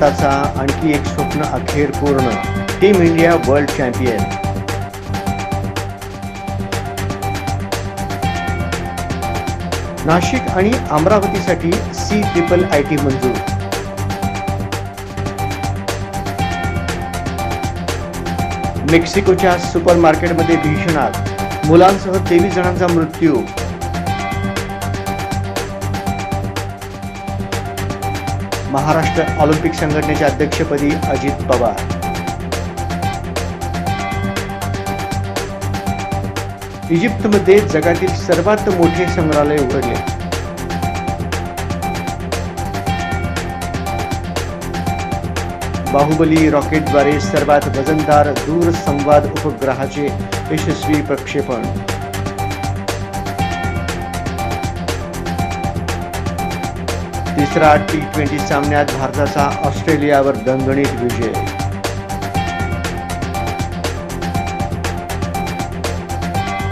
भारताचा आणखी एक स्वप्न अखेर पूर्ण, team India world champion. Nashik आणि अमरावतीसाठी CIIT मंजूर. मेक्सिकोच्या सुपरमार्केटमध्ये भीषण आग, मुलांसह 23 जणांचा मृत्यू. महाराष्ट्र ऑलिम्पिक संघटनेच्या अध्यक्षपदी अजित पवार. इजिप्तमध्ये जगातील सर्वात मोठे संग्रहालय उघडले. बाहुबली रॉकेटद्वारे सर्वात वजनदार दूरसंवाद उपग्रहाचे यशस्वी प्रक्षेपण. तिसरा T20 सामन्यात भारताचा ऑस्ट्रेलियावर दणदणीत विजय.